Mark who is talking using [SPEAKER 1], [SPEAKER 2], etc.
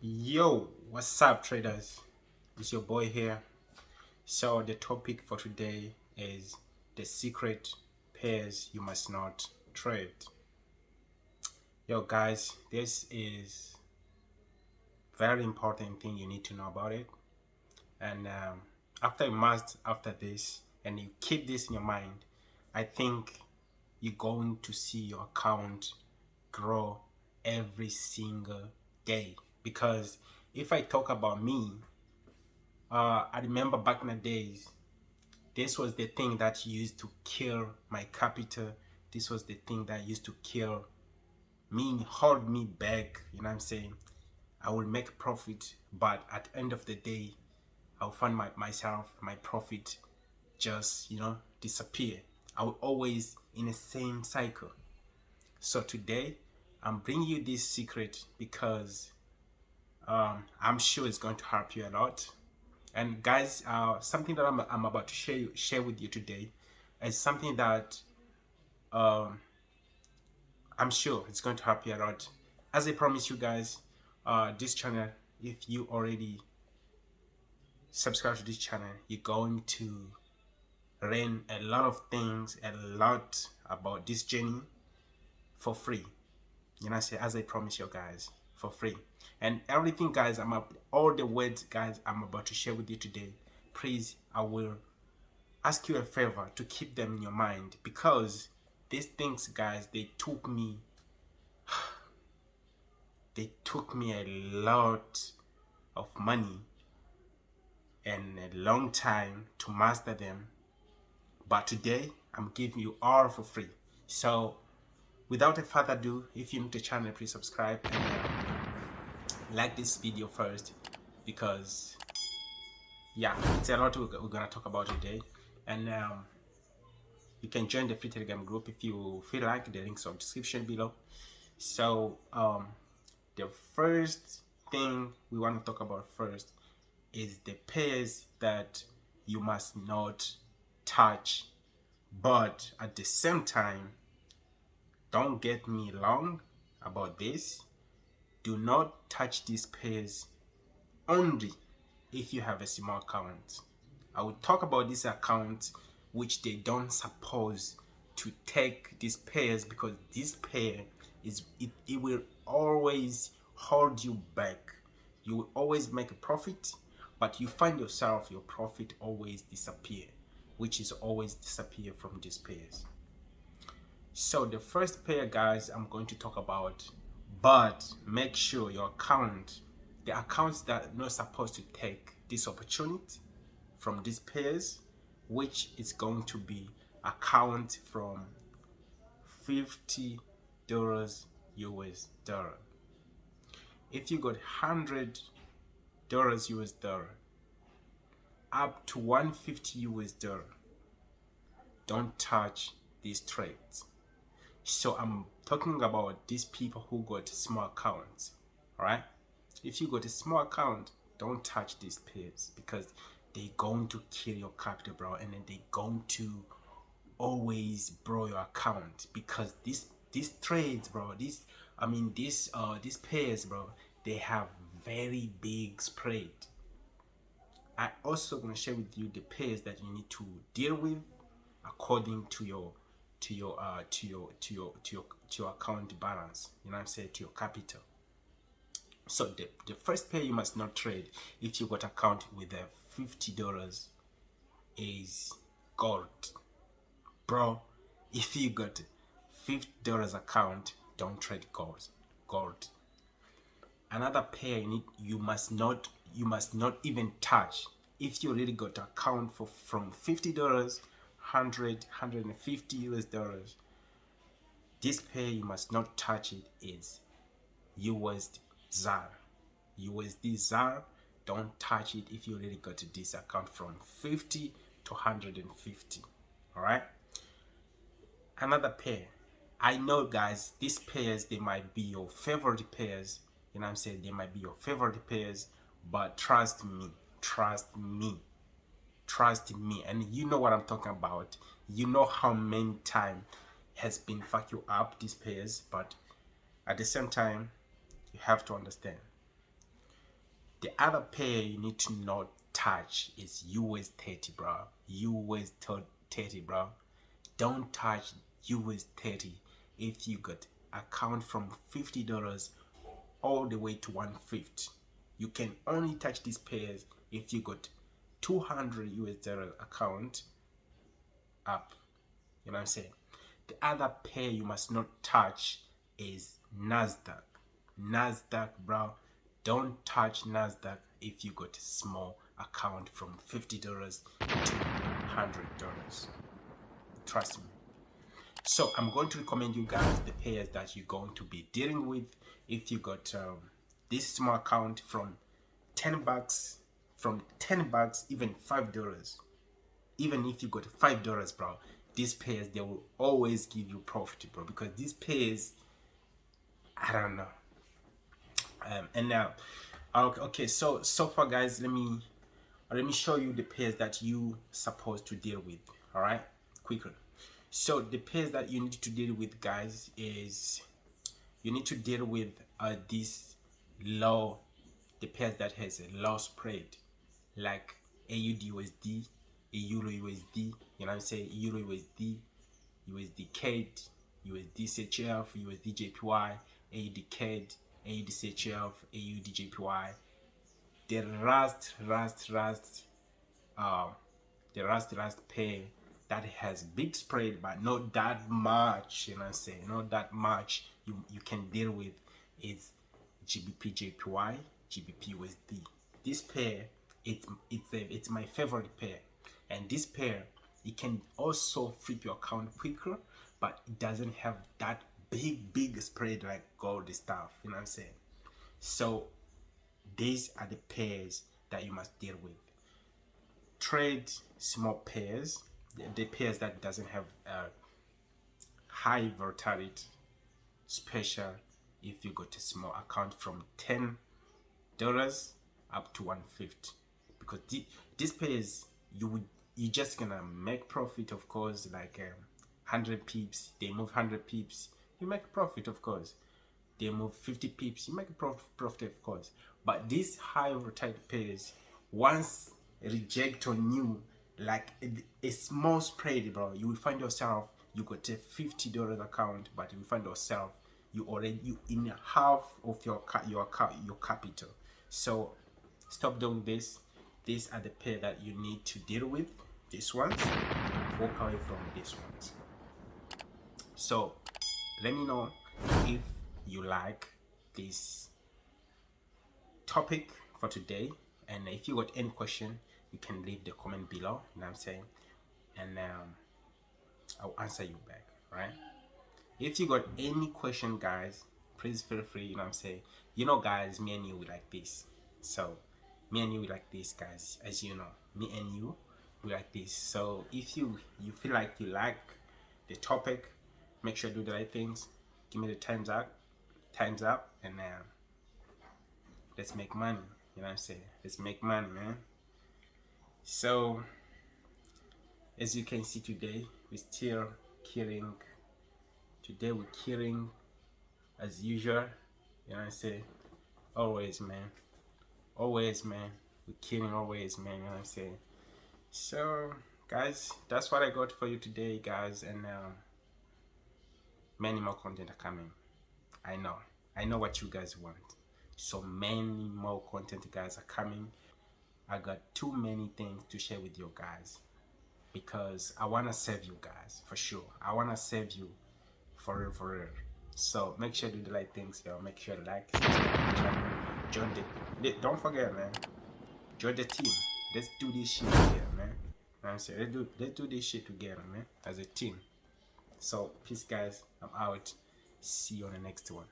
[SPEAKER 1] Yo, what's up, traders? It's your boy here. So, the topic for today is the secret pairs you must not trade. Yo, guys, this is very important thing you need to know about it. And after you must after this, and you keep this in your mind, I think you're going to see your account grow every single day. Because if I talk about me, I remember back in the days, this was the thing that used to kill my capital. This was the thing that used to kill me, hold me back. You know what I'm saying? I will make profit, but at the end of the day, I'll find myself, my profit just, disappear. I will always in the same cycle. So today, I'm bringing you this secret because I'm sure it's going to help you a lot. And guys, something that I'm about to share with you today is something that um, I'm sure it's going to help you a lot. As I promise you guys, this channel, if you already subscribe to this channel, you're going to learn a lot of things, a lot about this journey for free. You know, as I promise you guys, for free. And everything, guys, all the words, guys, I'm about to share with you today. Please, I will ask you a favor to keep them in your mind, because these things, guys, they took me a lot of money and a long time to master them, but today I'm giving you all for free. So without a further ado, if you're new to the channel, please subscribe and like this video first, because yeah, it's a lot we're gonna talk about today. And you can join the free Telegram group if you feel like. The links are description below. So the first thing we want to talk about first is the pairs that you must not touch. But at the same time, don't get me wrong about this. Do not touch these pairs only if you have a small account. I will talk about these accounts which they don't suppose to take these pairs, because this pair it will always hold you back. You will always make a profit, but you find yourself your profit always disappear, which is always disappear from these pairs. So the first pair, guys, I'm going to talk about, but make sure your account, the accounts that are not supposed to take this opportunity from these pairs, which is going to be account from $50 US dollar. If you got $100 US dollar up to 150 US dollar, don't touch these trades. So I'm talking about these people who got small accounts. All right, if you got a small account, don't touch these pairs, because they're going to kill your capital, bro, and then they're going to always blow your account, because these trades, bro, these pairs, bro, they have very big spread. I also gonna share with you the pairs that you need to deal with according to your account balance. You know what I'm saying, to your capital. So the first pair you must not trade if you got account with a $50 is gold, bro. If you got $50 account, don't trade gold. Another pair you must not even touch if you already got account from $50, 150 US dollars. This pair you must not touch it is USD ZAR. USD ZAR, don't touch it if you already got this account from 50 to 150. All right. Another pair, I know, guys, these pairs, they might be your favorite pairs. You know what I'm saying? They might be your favorite pairs, but trust me, and you know what I'm talking about. You know how many time has been fuck you up these pairs, but at the same time, you have to understand. The other pair you need to not touch is US 30, bro. US 30, bro. Don't touch US 30 if you got account from $50 all the way to 150. You can only touch these pairs if you got 200 US dollar account up. You know what I'm saying? The other pair you must not touch is Nasdaq. Nasdaq, bro. Don't touch Nasdaq if you got a small account from $50 to $100. Trust me. So I'm going to recommend you guys the pairs that you're going to be dealing with if you got this small account from $10, even $5. Even if you got $5, bro, these pairs, they will always give you profit, bro, because these pairs, I don't know. And now, okay, so far, guys, let me show you the pairs that you supposed to deal with. All right, quickly. So the pairs that you need to deal with, guys, is you need to deal with this low, the pairs that has a low spread, like AUD USD, Euro USD, you know what I'm saying, Euro USD, USD CAD, USD CHF, USD JPY, AUD CAD, AUD CHF, AUD JPY. The Rust pair that has big spread but not that much, you know what I'm saying, not that much you can deal with is GBP JPY, GBP USD. This pair, it's my favorite pair, and this pair, it can also flip your account quicker, but it doesn't have that big spread like gold stuff, you know what I'm saying. So these are the pairs that you must deal with. Trade small pairs, the pairs that doesn't have high volatility, special if you got a small account from $10 up to 150, because these pairs you just gonna make profit, of course, like 100 pips, they move 100 pips, you make profit, of course. They move 50 pips, you make a profit, of course. But these high volatility pairs, once reject on you, like a small spread, bro, you will find yourself, you got a $50 account, but you will find yourself you in half of your capital. So stop doing this. These are the pair that you need to deal with. These ones, walk away from these ones. So let me know if you like this topic for today, and if you got any question, you can leave the comment below, you know what I'm saying, and I'll answer you back, right? If you got any question, guys, please feel free, you know what I'm saying. You know, guys, me and you, we like this. So me and you, we like this, guys, as you know, me and you, we like this. So if you feel like you like the topic, make sure to do the right things, give me the times up, and let's make money, you know what I'm saying. Let's make money, man. So as you can see, today we're still killing. Today we're killing as usual, you know what I'm saying. Always, man, we're killing always, man, you know what I'm saying. So guys, that's what I got for you today, guys, and many more content are coming. I know what you guys want, so many more content, guys, are coming. I got too many things to share with you guys, because I want to save you guys, for sure. I want to save you for real. So make sure to do the right things, yo. Make sure to like, join the don't forget, man, join the team. Let's do this shit together, man. I'm saying, let's do this shit together, man, as a team. So peace, guys, I'm out. See you on the next one.